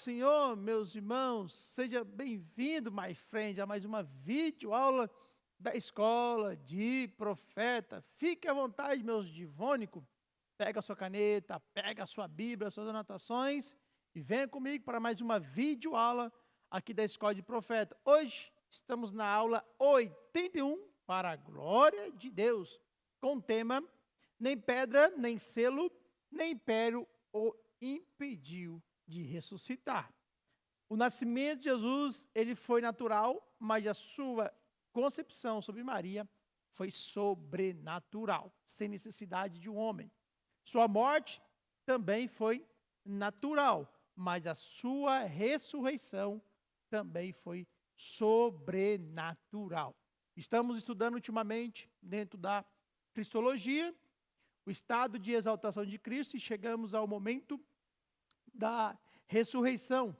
Senhor, meus irmãos, seja bem-vindo, my friend, a mais uma videoaula da Escola de Profeta. Fique à vontade, meus divônicos, pega a sua caneta, pega a sua Bíblia, as suas anotações e venha comigo para mais uma videoaula aqui da Escola de Profeta. Hoje estamos na aula 81, para a glória de Deus, com o tema Nem pedra, nem selo, nem império o impediu de ressuscitar. O nascimento de Jesus, ele foi natural, mas a sua concepção sobre Maria foi sobrenatural, sem necessidade de um homem. Sua morte também foi natural, mas a sua ressurreição também foi sobrenatural. Estamos estudando ultimamente, dentro da Cristologia, o estado de exaltação de Cristo e chegamos ao momento da ressurreição.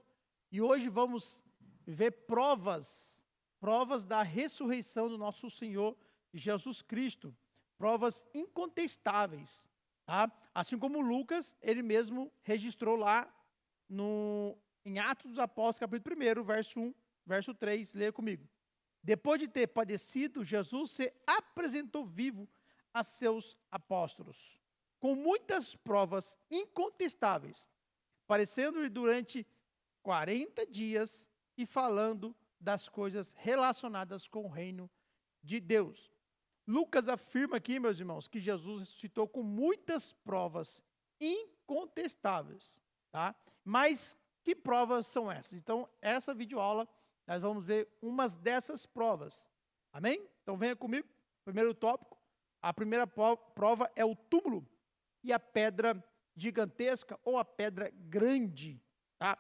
E hoje vamos ver provas da ressurreição do nosso Senhor Jesus Cristo, provas incontestáveis, tá? Assim como Lucas, ele mesmo registrou lá em Atos dos Apóstolos, capítulo 1, verso 1, verso 3, leia comigo. Depois de ter padecido, Jesus se apresentou vivo a seus apóstolos, com muitas provas incontestáveis, parecendo-lhe durante 40 dias e falando das coisas relacionadas com o reino de Deus. Lucas afirma aqui, meus irmãos, que Jesus ressuscitou com muitas provas incontestáveis, tá? Mas que provas são essas? Então, essa videoaula, nós vamos ver umas dessas provas. Amém? Então, venha comigo. Primeiro tópico. A primeira prova é o túmulo e a pedra gigantesca ou a pedra grande, tá?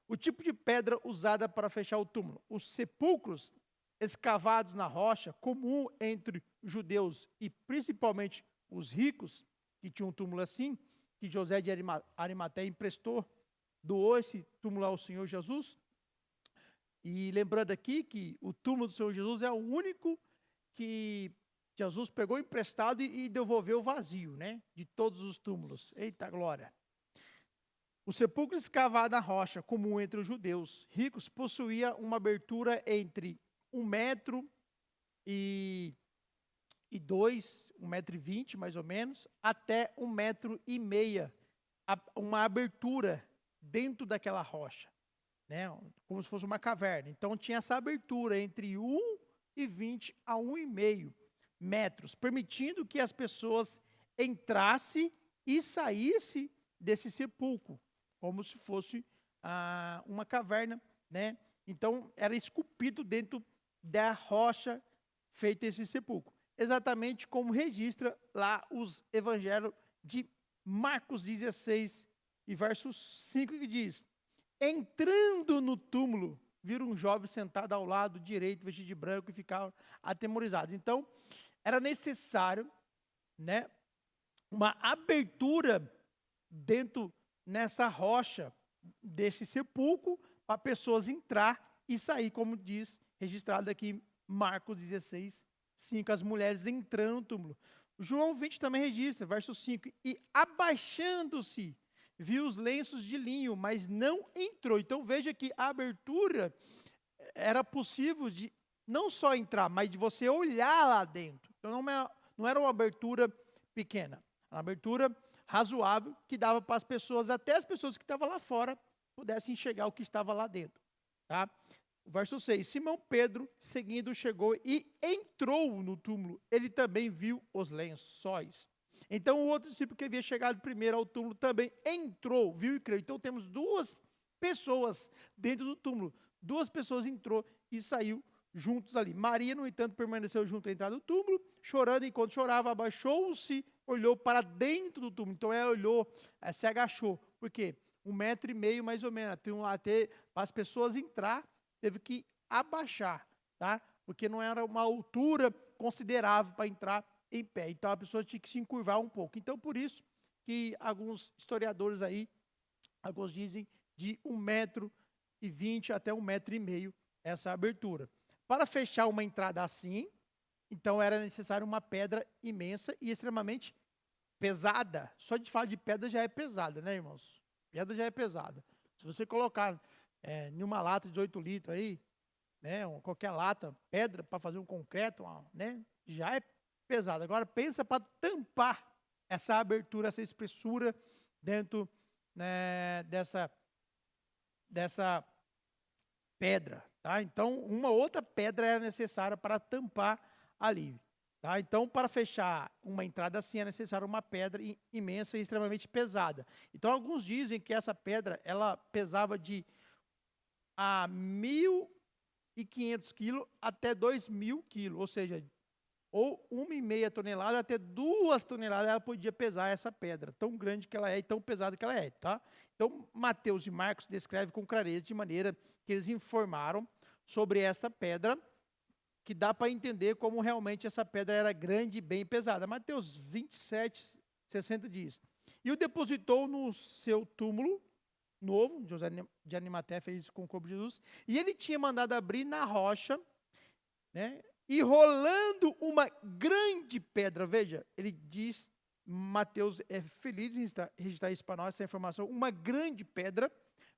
O tipo de pedra usada para fechar o túmulo. Os sepulcros escavados na rocha, comum entre judeus e principalmente os ricos, que tinham um túmulo assim, que José de Arimateia emprestou, doou esse túmulo ao Senhor Jesus. E lembrando aqui que o túmulo do Senhor Jesus é o único que Jesus pegou emprestado e devolveu vazio, né? De todos os túmulos. Eita glória! O sepulcro escavado na rocha, comum entre os judeus ricos, possuía uma abertura entre 1,2 m, 1,20 m mais ou menos, até 1,5 m, uma abertura dentro daquela rocha, né? Como se fosse uma caverna. Então tinha essa abertura entre 1,20 a 1,5 metros, permitindo que as pessoas entrassem e saíssem desse sepulcro, como se fosse uma caverna, né? Então, era esculpido dentro da rocha feito esse sepulcro. Exatamente como registra lá os evangelhos de Marcos 16, e verso 5, que diz: entrando no túmulo, viram um jovem sentado ao lado direito, vestido de branco, e ficaram atemorizados. Então, era necessário, né, uma abertura dentro nessa rocha desse sepulcro para pessoas entrar e sair, como diz, registrado aqui Marcos 16, 5, as mulheres entrando no túmulo. João 20 também registra, verso 5, e abaixando-se, viu os lenços de linho, mas não entrou. Então veja que a abertura era possível de não só entrar, mas de você olhar lá dentro. Então não era uma abertura pequena, uma abertura razoável que dava para as pessoas, até as pessoas que estavam lá fora, pudessem enxergar o que estava lá dentro. Tá? O verso 6, Simão Pedro, seguindo, chegou e entrou no túmulo. Ele também viu os lençóis. Então o outro discípulo que havia chegado primeiro ao túmulo também entrou, viu e creu. Então temos duas pessoas dentro do túmulo. Duas pessoas entrou e saiu juntos ali. Maria, no entanto, permaneceu junto à entrada do túmulo, chorando. Enquanto chorava, abaixou-se, olhou para dentro do túmulo. Então ela olhou, se agachou. Por quê? 1,5 m mais ou menos. Até para as pessoas entrar, teve que abaixar, tá? Porque não era uma altura considerável para entrar em pé. Então a pessoa tinha que se encurvar um pouco. Então por isso que alguns historiadores aí, alguns dizem de 1,20 m até 1,5 m essa abertura. Para fechar uma entrada assim, então era necessário uma pedra imensa e extremamente pesada. Só de falar de pedra já é pesada, né, irmãos? Pedra já é pesada. Se você colocar em uma lata de 18 litros aí, né, qualquer lata, pedra para fazer um concreto, né, já é pesado. Agora pensa para tampar essa abertura, essa espessura dentro, né, dessa pedra, tá? Então, uma outra pedra era necessária para tampar ali, tá? Então, para fechar uma entrada assim, é necessário uma pedra imensa e extremamente pesada. Então, alguns dizem que essa pedra, ela pesava de 1.500 quilos até 2.000 quilos, ou seja, ou 1,5 tonelada até 2 toneladas ela podia pesar essa pedra, tão grande que ela é e tão pesada que ela é, tá? Então, Mateus e Marcos descrevem com clareza, de maneira que eles informaram sobre essa pedra, que dá para entender como realmente essa pedra era grande e bem pesada. Mateus 27, 60 diz: E o depositou no seu túmulo novo, José de Arimateia fez isso com o corpo de Jesus, e ele tinha mandado abrir na rocha, né? E rolando uma grande pedra, veja, ele diz, Mateus é feliz em registrar isso para nós, essa informação, uma grande pedra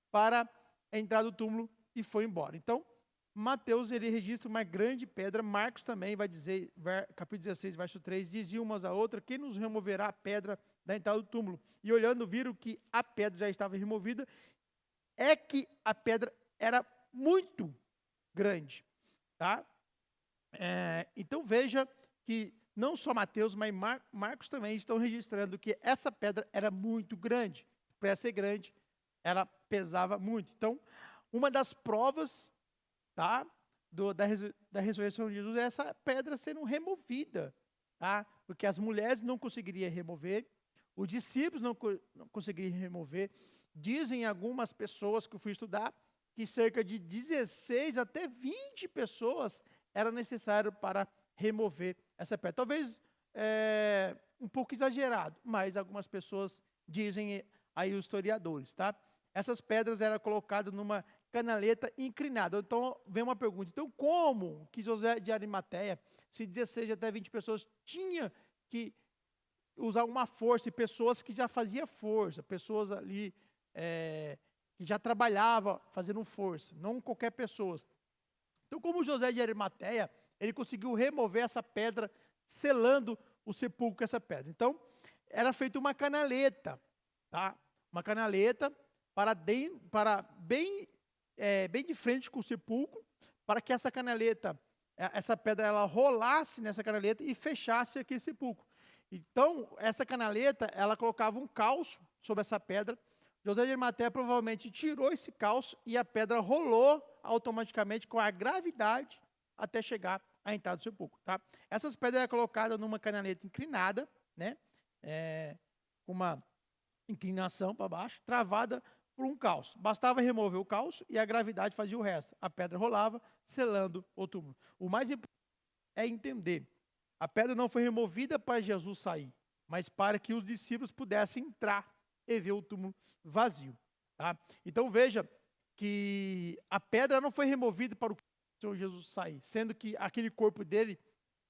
para a entrada do túmulo e foi embora. Então, Mateus, ele registra uma grande pedra, Marcos também vai dizer, capítulo 16, verso 3, diziam umas a outra, quem nos removerá a pedra da entrada do túmulo? E olhando, viram que a pedra já estava removida, é que a pedra era muito grande, tá? Então veja que não só Mateus, mas Marcos também estão registrando que essa pedra era muito grande. Para ser grande, ela pesava muito. Então, uma das provas, tá, da ressurreição de Jesus é essa pedra sendo removida, tá? Porque as mulheres não conseguiriam remover, os discípulos não conseguiriam remover. Dizem algumas pessoas que eu fui estudar que cerca de 16 até 20 pessoas era necessário para remover essa pedra. Talvez um pouco exagerado, mas algumas pessoas dizem aí os historiadores, tá? Essas pedras eram colocadas numa canaleta inclinada. Então, vem uma pergunta. Então, como que José de Arimateia, se 16 até 20 pessoas, tinha que usar uma força, e pessoas que já faziam força, pessoas ali que já trabalhavam fazendo força, não qualquer pessoa. Então, como José de Arimateia, ele conseguiu remover essa pedra, selando o sepulcro com essa pedra. Então, era feita uma canaleta, tá? Uma canaleta para bem de frente com o sepulcro, para que essa canaleta, essa pedra, ela rolasse nessa canaleta e fechasse aquele sepulcro. Então, essa canaleta, ela colocava um calço sobre essa pedra. José de Arimateia provavelmente tirou esse calço e a pedra rolou automaticamente com a gravidade até chegar à entrada do sepulcro, tá? Essas pedras eram colocadas numa canaleta inclinada, né? Com uma inclinação para baixo, travada por um calço. Bastava remover o calço e a gravidade fazia o resto. A pedra rolava, selando o túmulo. O mais importante é entender, a pedra não foi removida para Jesus sair, mas para que os discípulos pudessem entrar e ver o túmulo vazio, tá? Então veja que a pedra não foi removida para o Senhor Jesus sair, sendo que aquele corpo dele,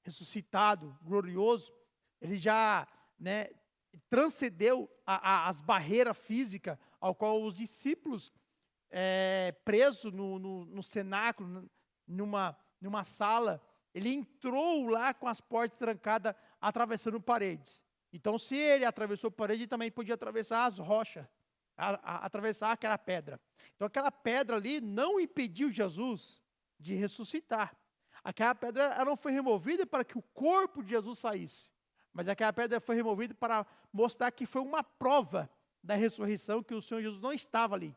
ressuscitado, glorioso, ele já, né, transcendeu as barreiras físicas ao qual os discípulos, presos no cenáculo, numa sala, ele entrou lá com as portas trancadas, atravessando paredes. Então, se ele atravessou a parede, ele também podia atravessar as rochas, atravessar aquela pedra. Então, aquela pedra ali não impediu Jesus de ressuscitar. Aquela pedra ela não foi removida para que o corpo de Jesus saísse, mas aquela pedra foi removida para mostrar que foi uma prova da ressurreição, que o Senhor Jesus não estava ali.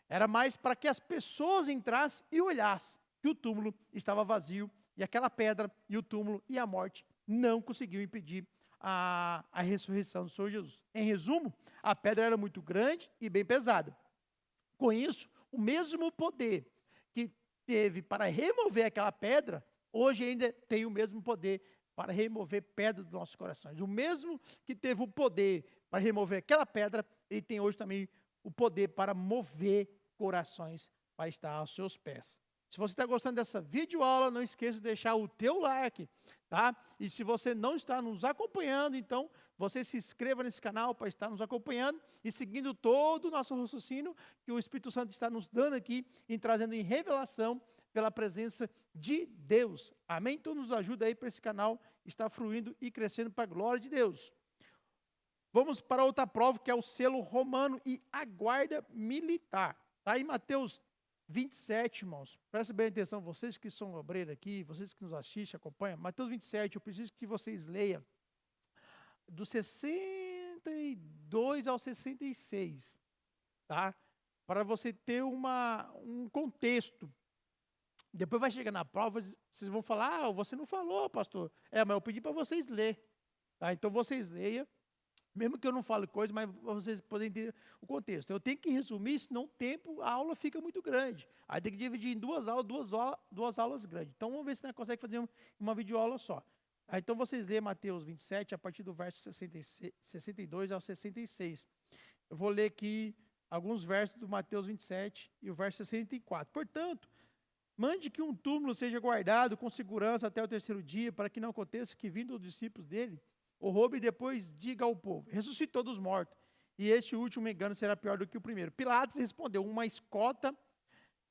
Era mais para que as pessoas entrassem e olhassem que o túmulo estava vazio, e aquela pedra, e o túmulo, e a morte não conseguiu impedir a ressurreição do Senhor Jesus. Em resumo, a pedra era muito grande e bem pesada. Com isso, o mesmo poder que teve para remover aquela pedra, hoje ainda tem o mesmo poder para remover pedra dos nossos corações. O mesmo que teve o poder para remover aquela pedra, ele tem hoje também o poder para mover corações para estar aos seus pés. Se você está gostando dessa videoaula, não esqueça de deixar o teu like, tá? E se você não está nos acompanhando, então você se inscreva nesse canal para estar nos acompanhando e seguindo todo o nosso raciocínio que o Espírito Santo está nos dando aqui e trazendo em revelação pela presença de Deus. Amém? Então nos ajuda aí para esse canal estar fluindo e crescendo para a glória de Deus. Vamos para outra prova, que é o selo romano e a guarda militar. Está aí Mateus 27, irmãos. Prestem bem atenção, vocês que são obreiros aqui, vocês que nos assistem, acompanham. Mateus 27, eu preciso que vocês leiam do 62 ao 66, tá? Para você ter um contexto. Depois vai chegar na prova, vocês vão falar, você não falou, pastor. Mas eu pedi para vocês lerem. Tá? Então vocês leiam. Mesmo que eu não fale coisa, mas vocês podem entender o contexto. Eu tenho que resumir, senão o tempo, a aula fica muito grande. Aí tem que dividir em duas aulas grandes. Então vamos ver se nós conseguimos fazer uma videoaula só. Então vocês lêem Mateus 27, a partir do verso 62 ao 66. Eu vou ler aqui alguns versos do Mateus 27 e o verso 64. Portanto, mande que um túmulo seja guardado com segurança até o terceiro dia, para que não aconteça que, vindo os discípulos dele, o roube e depois diga ao povo, ressuscitou dos mortos, e este último engano será pior do que o primeiro. Pilatos respondeu, uma escolta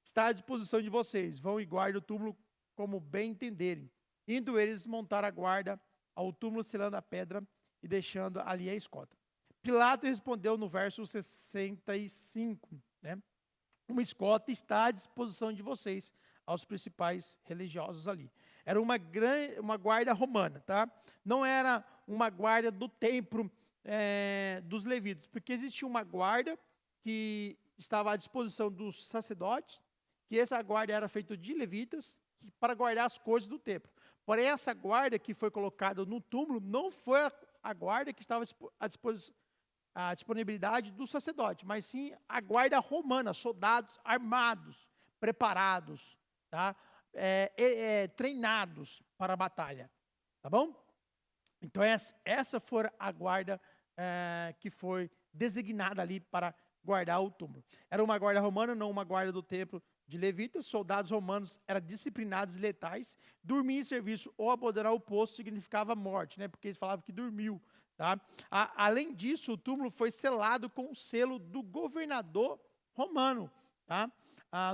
está à disposição de vocês, vão e guardem o túmulo como bem entenderem. Indo eles montar a guarda ao túmulo, selando a pedra e deixando ali a escolta. Pilatos respondeu no verso 65, né? Uma escolta está à disposição de vocês, aos principais religiosos ali. Era uma guarda romana, tá? Não era uma guarda do templo dos levitas, porque existia uma guarda que estava à disposição dos sacerdotes, que essa guarda era feita de levitas, para guardar as coisas do templo. Porém, essa guarda que foi colocada no túmulo não foi a guarda que estava à disponibilidade do sacerdote, mas sim a guarda romana, soldados armados, preparados, tá? Treinados para a batalha, tá bom? Então essa foi a guarda que foi designada ali para guardar o túmulo. Era uma guarda romana, não uma guarda do templo de levitas. Soldados romanos eram disciplinados e letais. Dormir em serviço ou abandonar o posto significava morte, né? Porque eles falavam que dormiu, tá? Além disso, o túmulo foi selado com o selo do governador romano, tá?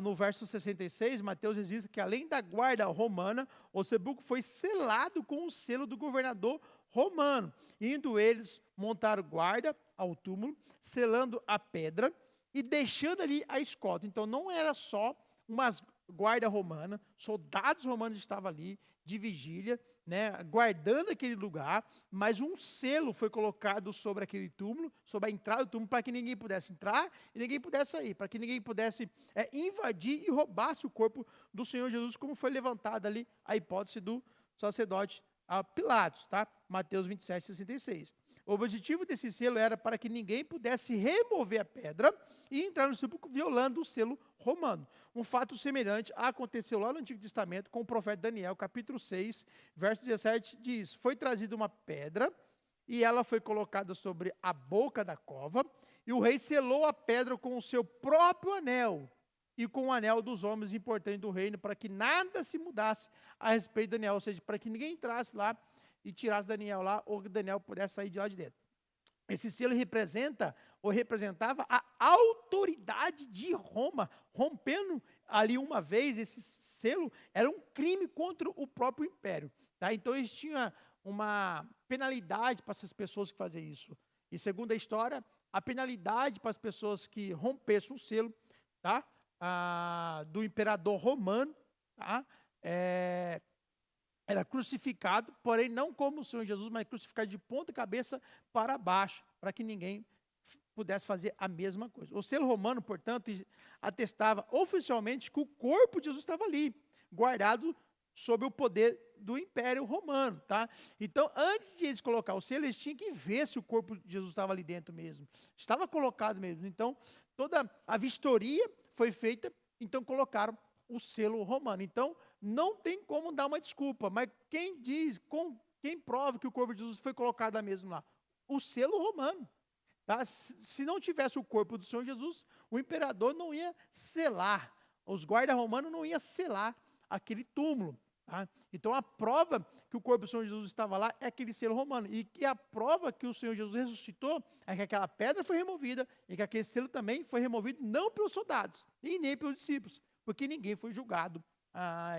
No verso 66, Mateus registra que além da guarda romana, o sepulcro foi selado com o selo do governador romano. Indo eles montar guarda ao túmulo, selando a pedra e deixando ali a escolta. Então não era só uma guarda romana, soldados romanos estavam ali de vigília, né, guardando aquele lugar, mas um selo foi colocado sobre aquele túmulo, sobre a entrada do túmulo, para que ninguém pudesse entrar e ninguém pudesse sair, para que ninguém pudesse invadir e roubasse o corpo do Senhor Jesus, como foi levantada ali a hipótese do sacerdote Pilatos, tá? Mateus 27, 66. O objetivo desse selo era para que ninguém pudesse remover a pedra e entrar no sepulcro violando o selo romano. Um fato semelhante aconteceu lá no Antigo Testamento com o profeta Daniel, capítulo 6, verso 17, diz: foi trazida uma pedra e ela foi colocada sobre a boca da cova, e o rei selou a pedra com o seu próprio anel e com o anel dos homens importantes do reino, para que nada se mudasse a respeito de Daniel, ou seja, para que ninguém entrasse lá e tirasse Daniel lá, ou que Daniel pudesse sair de lá de dentro. Esse selo representava a autoridade de Roma. Rompendo ali uma vez esse selo, era um crime contra o próprio império. Tá? Então eles tinham uma penalidade para essas pessoas que faziam isso. E segundo a história, a penalidade para as pessoas que rompessem o selo, tá? Do imperador romano, tá? Era crucificado, porém não como o Senhor Jesus, mas crucificado de ponta cabeça para baixo, para que ninguém pudesse fazer a mesma coisa. O selo romano, portanto, atestava oficialmente que o corpo de Jesus estava ali, guardado sob o poder do Império Romano, tá? Então, antes de eles colocar o selo, eles tinham que ver se o corpo de Jesus estava ali dentro mesmo. Estava colocado mesmo. Então, toda a vistoria foi feita, então colocaram o selo romano. Então, não tem como dar uma desculpa, mas quem prova que o corpo de Jesus foi colocado mesmo lá? O selo romano. Tá? Se não tivesse o corpo do Senhor Jesus, o imperador não ia selar Os guardas romanos não iam selar aquele túmulo. Tá? Então, a prova que o corpo do Senhor Jesus estava lá é aquele selo romano. E que a prova que o Senhor Jesus ressuscitou é que aquela pedra foi removida e que aquele selo também foi removido não pelos soldados e nem pelos discípulos, porque ninguém foi julgado,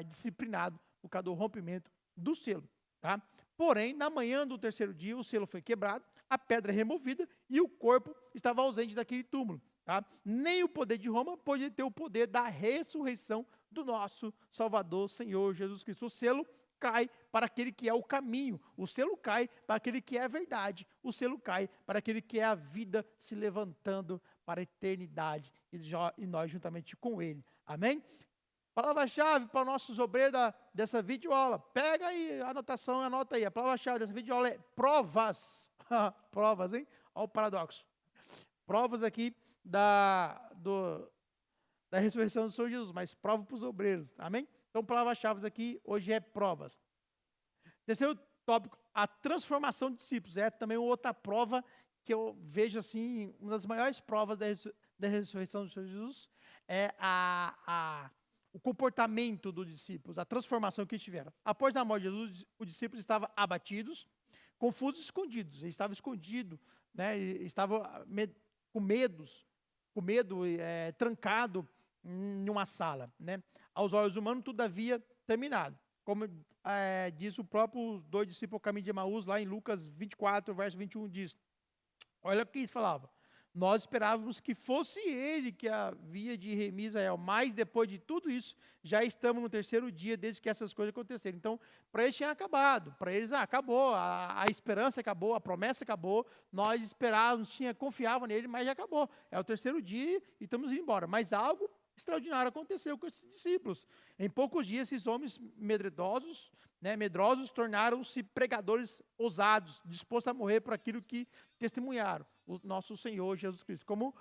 disciplinado por causa do rompimento do selo. Tá? Porém, na manhã do terceiro dia, o selo foi quebrado, a pedra removida e o corpo estava ausente daquele túmulo. Tá? Nem o poder de Roma pôde ter o poder da ressurreição do nosso Salvador, Senhor Jesus Cristo. O selo cai para aquele que é o caminho, o selo cai para aquele que é a verdade, o selo cai para aquele que é a vida se levantando para a eternidade, e nós juntamente com ele. Amém? Palavra-chave para nossos obreiros dessa videoaula. Pega aí a anotação e anota aí. A palavra-chave dessa videoaula é provas. Provas, hein? Olha o paradoxo. Provas aqui da ressurreição do Senhor Jesus, mas prova para os obreiros. Amém? Então, palavra-chave aqui hoje é provas. Terceiro tópico, a transformação de discípulos. É também outra prova que eu vejo assim, uma das maiores provas da ressurreição do Senhor Jesus é o comportamento dos discípulos, a transformação que tiveram. Após a morte de Jesus, os discípulos estavam abatidos, confusos e escondidos. Eles estavam escondidos, né? Estavam com medo, trancado em uma sala. Né? Aos olhos humanos, tudo havia terminado. Como diz o próprio dois discípulos ao caminho de Emaús, lá em Lucas 24, verso 21, diz, olha o que eles falavam. Nós esperávamos que fosse ele que havia de remir Israel, mas depois de tudo isso, já estamos no terceiro dia desde que essas coisas aconteceram. Então, para eles tinha acabado, para eles acabou, a esperança acabou, a promessa acabou, nós esperávamos, confiávamos nele, mas já acabou. É o terceiro dia e estamos indo embora. Mas algo extraordinário aconteceu com esses discípulos. Em poucos dias, esses homens medrosos tornaram-se pregadores ousados, dispostos a morrer por aquilo que testemunharam, o nosso Senhor Jesus Cristo. Como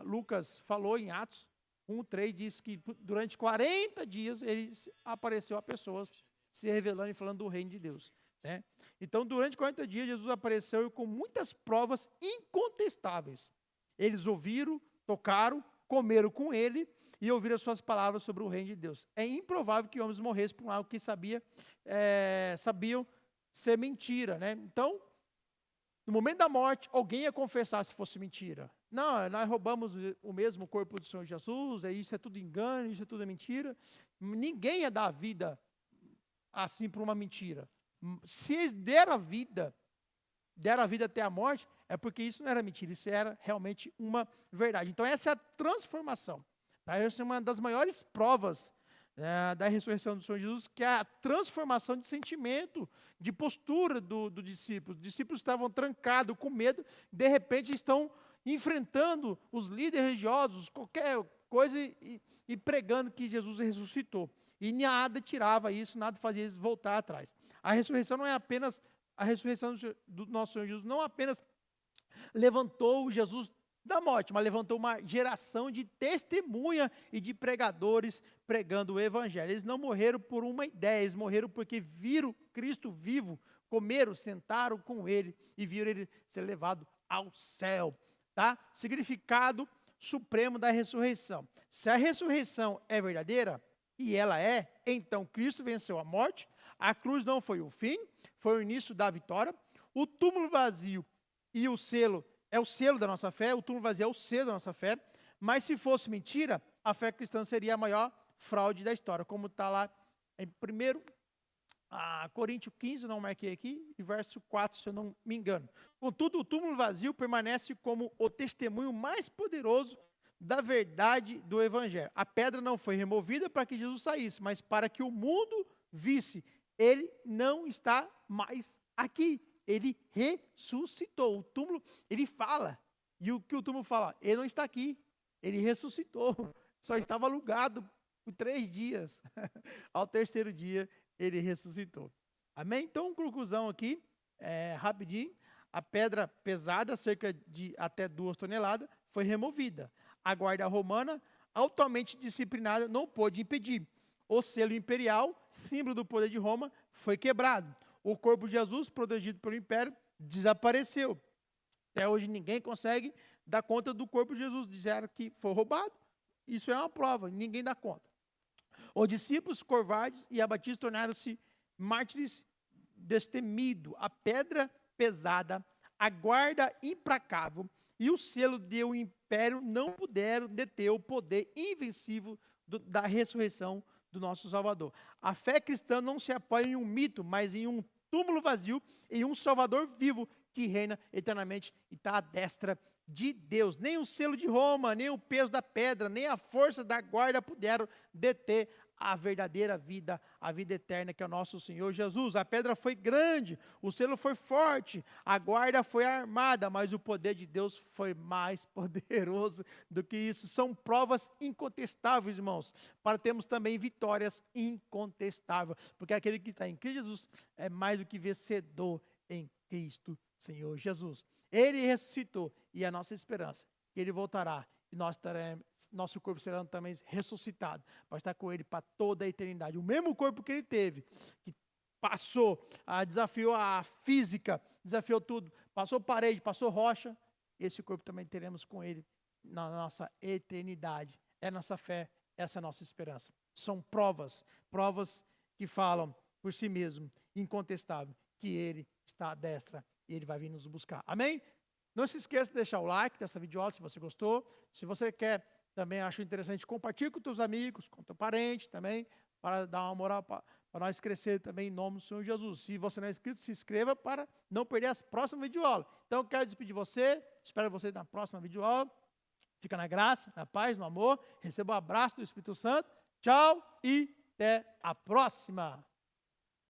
Lucas falou em Atos 1:3, diz que durante 40 dias ele apareceu a pessoas se revelando e falando do reino de Deus. Né? Então, durante 40 dias, Jesus apareceu com muitas provas incontestáveis. Eles ouviram, tocaram, comeram com ele e ouviram as suas palavras sobre o reino de Deus. É improvável que homens morressem por algo que sabiam ser mentira. Né? Então, no momento da morte, alguém ia confessar se fosse mentira. Não, nós roubamos o mesmo corpo do Senhor Jesus, isso é tudo engano, isso é tudo mentira. Ninguém ia dar a vida assim por uma mentira. Se eles deram a vida até a morte, é porque isso não era mentira, isso era realmente uma verdade. Então essa é a transformação. Tá? Essa é uma das maiores provas da ressurreição do Senhor Jesus, que é a transformação de sentimento, de postura do discípulo. Os discípulos estavam trancados, com medo, de repente estão enfrentando os líderes religiosos, qualquer coisa, e pregando que Jesus ressuscitou. E nada tirava isso, nada fazia eles voltar atrás. A ressurreição não é apenas, a ressurreição do nosso Senhor Jesus não apenas levantou Jesus da morte, mas levantou uma geração de testemunha e de pregadores pregando o evangelho. Eles não morreram por uma ideia, eles morreram porque viram Cristo vivo, comeram, sentaram com ele e viram ele ser levado ao céu. Tá? Significado supremo da ressurreição. Se a ressurreição é verdadeira, e ela é, então Cristo venceu a morte, a cruz não foi o fim, foi o início da vitória, o túmulo vazio e o selo é o selo da nossa fé, o túmulo vazio é o selo da nossa fé, mas se fosse mentira, a fé cristã seria a maior fraude da história, como está lá em 1 Coríntios 15, não marquei aqui, e verso 4, se eu não me engano. Contudo, o túmulo vazio permanece como o testemunho mais poderoso da verdade do evangelho. A pedra não foi removida para que Jesus saísse, mas para que o mundo visse, ele não está mais aqui. Ele ressuscitou. O túmulo, ele fala. E o que o túmulo fala? Ele não está aqui. Ele ressuscitou. Só estava alugado por 3 dias. Ao terceiro dia, ele ressuscitou. Amém? Então, conclusão aqui, rapidinho. A pedra pesada, cerca de até 2 toneladas, foi removida. A guarda romana, altamente disciplinada, não pôde impedir. O selo imperial, símbolo do poder de Roma, foi quebrado. O corpo de Jesus, protegido pelo império, desapareceu. Até hoje ninguém consegue dar conta do corpo de Jesus. Disseram que foi roubado. Isso é uma prova, ninguém dá conta. Os discípulos covardes e abatidos tornaram-se mártires destemidos. A pedra pesada, a guarda implacável e o selo de um império não puderam deter o poder invencível da ressurreição do nosso Salvador. A fé cristã não se apoia em um mito, mas em um túmulo vazio, em um Salvador vivo que reina eternamente e está à destra de Deus. Nem o selo de Roma, nem o peso da pedra, nem a força da guarda puderam deter a verdadeira vida, a vida eterna, que é o nosso Senhor Jesus. A pedra foi grande, o selo foi forte, a guarda foi armada, mas o poder de Deus foi mais poderoso do que isso. São provas incontestáveis, irmãos, para termos também vitórias incontestáveis, porque aquele que está em Cristo Jesus é mais do que vencedor em Cristo Senhor Jesus. Ele ressuscitou e é a nossa esperança que Ele voltará e nosso corpo será também ressuscitado para estar com Ele para toda a eternidade. O mesmo corpo que Ele teve, que passou, desafiou a física, desafiou tudo, passou parede, passou rocha, esse corpo também teremos com Ele na nossa eternidade. É nossa fé, essa é a nossa esperança. São provas que falam por si mesmo, incontestável, que Ele está à destra e Ele vai vir nos buscar. Amém? Não se esqueça de deixar o like dessa videoaula se você gostou. Se você quer, também acho interessante, compartilhe com seus amigos, com teu parente também, para dar uma moral para nós crescer também em nome do Senhor Jesus. Se você não é inscrito, se inscreva para não perder as próximas videoaulas. Então, eu quero despedir você, espero você na próxima videoaula. Fica na graça, na paz, no amor. Receba o abraço do Espírito Santo. Tchau e até a próxima.